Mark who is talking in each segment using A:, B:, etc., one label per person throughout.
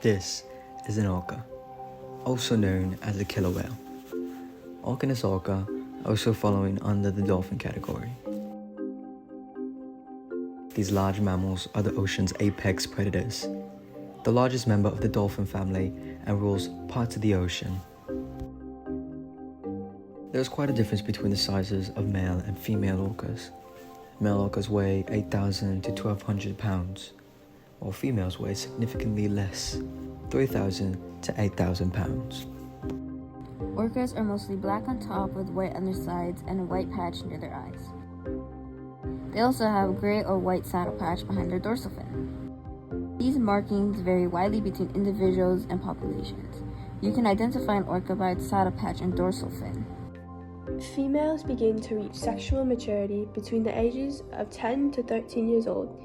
A: This is an orca, also known as a killer whale. Orcanis orca, also following under the dolphin category. These large mammals are the ocean's apex predators, the largest member of the dolphin family and rules parts of the ocean. There is quite a difference between the sizes of male and female orcas. Male orcas weigh 8,000 to 1,200 pounds, while females weigh significantly less, 3,000 to 8,000 pounds.
B: Orcas are mostly black on top with white undersides and a white patch near their eyes. They also have a gray or white saddle patch behind their dorsal fin. These markings vary widely between individuals and populations. You can identify an orca by its saddle patch and dorsal fin.
C: Females begin to reach sexual maturity between the ages of 10 to 13 years old.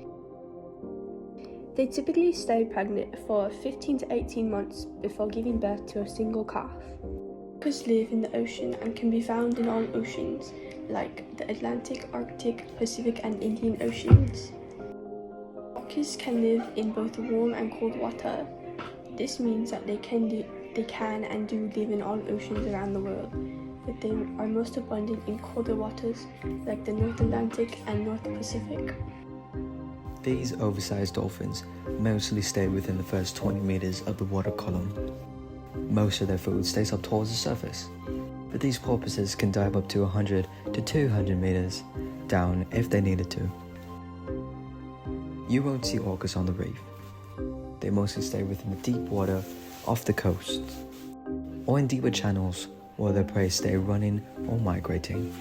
C: They typically stay pregnant for 15 to 18 months before giving birth to a single calf. Orcas live in the ocean and can be found in all oceans, like the Atlantic, Arctic, Pacific and Indian Oceans. Orcas can live in both warm and cold water. This means that they can and do live in all oceans around the world, but they are most abundant in colder waters like the North Atlantic and North Pacific.
A: These oversized dolphins mostly stay within the first 20 meters of the water column. Most of their food stays up towards the surface, but these porpoises can dive up to 100 to 200 meters down if they needed to. You won't see orcas on the reef. They mostly stay within the deep water off the coast, or in deeper channels where their prey stay running or migrating.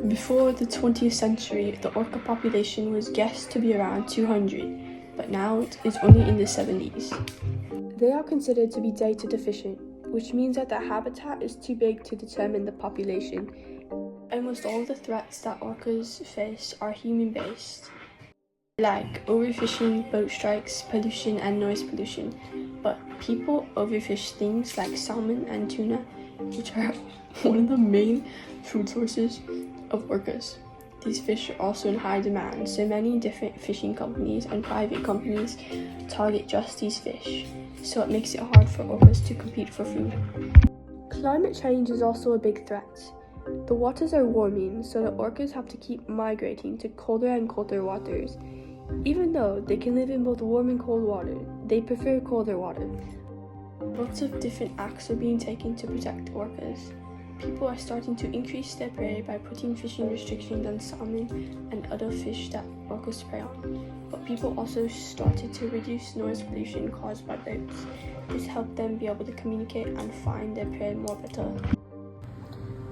C: Before the 20th century, the orca population was guessed to be around 200, but now it is only in the 70s. They are considered to be data deficient, which means that their habitat is too big to determine the population. Almost all the threats that orcas face are human-based, like overfishing, boat strikes, pollution and noise pollution. But people overfish things like salmon and tuna, which are one of the main food sources of orcas. These fish are also in high demand, so many different fishing companies and private companies target just these fish, so it makes it hard for orcas to compete for food. Climate change is also a big threat. The waters are warming, so the orcas have to keep migrating to colder and colder waters. Even though they can live in both warm and cold water, they prefer colder water. Lots of different acts are being taken to protect orcas. People are starting to increase their prey by putting fishing restrictions on salmon and other fish that orcas prey on. But people also started to reduce noise pollution caused by boats. This helped them be able to communicate and find their prey more better.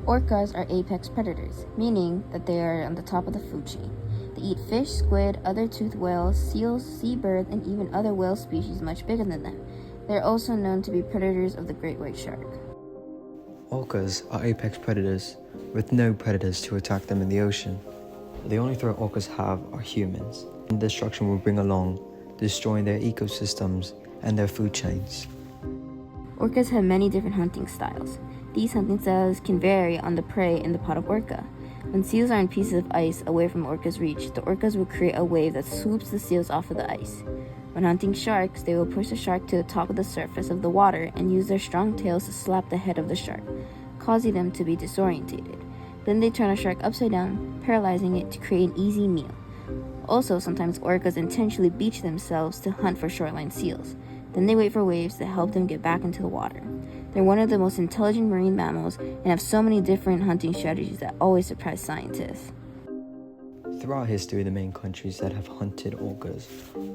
B: Orcas are apex predators, meaning that they are on the top of the food chain. They eat fish, squid, other toothed whales, seals, seabirds, and even other whale species much bigger than them. They are also known to be predators of the great white shark.
A: Orcas are apex predators, with no predators to attack them in the ocean. The only threat orcas have are humans, and destruction will bring along, destroying their ecosystems and their food chains.
B: Orcas have many different hunting styles. These hunting styles can vary on the prey in the pot of orca. When seals are in pieces of ice away from orcas' reach, the orcas will create a wave that swoops the seals off of the ice. When hunting sharks, they will push the shark to the top of the surface of the water and use their strong tails to slap the head of the shark, causing them to be disorientated. Then they turn a shark upside down, paralyzing it to create an easy meal. Also, sometimes orcas intentionally beach themselves to hunt for shoreline seals. Then they wait for waves that help them get back into the water. They're one of the most intelligent marine mammals and have so many different hunting strategies that always surprise scientists.
A: Throughout history, the main countries that have hunted orcas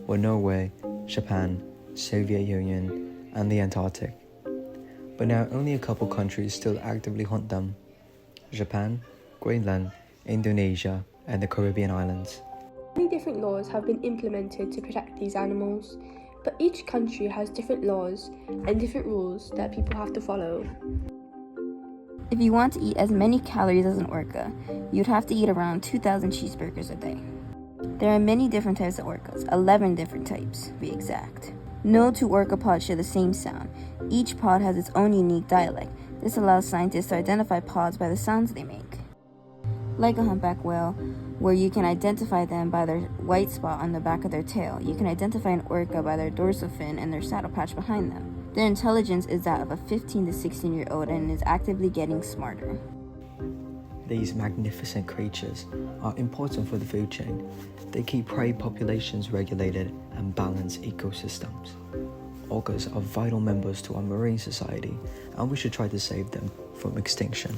A: were Norway, Japan, Soviet Union, and the Antarctic. But now only a couple countries still actively hunt them: Japan, Greenland, Indonesia, and the Caribbean islands.
C: Many different laws have been implemented to protect these animals, but each country has different laws and different rules that people have to follow.
B: If you want to eat as many calories as an orca, you'd have to eat around 2,000 cheeseburgers a day. There are many different types of orcas, 11 different types to be exact. No two orca pods share the same sound. Each pod has its own unique dialect. This allows scientists to identify pods by the sounds they make. Like a humpback whale, where you can identify them by their white spot on the back of their tail. You can identify an orca by their dorsal fin and their saddle patch behind them. Their intelligence is that of a 15 to 16-year-old and is actively getting smarter.
A: These magnificent creatures are important for the food chain. They keep prey populations regulated and balance ecosystems. Orcas are vital members to our marine society, and we should try to save them from extinction.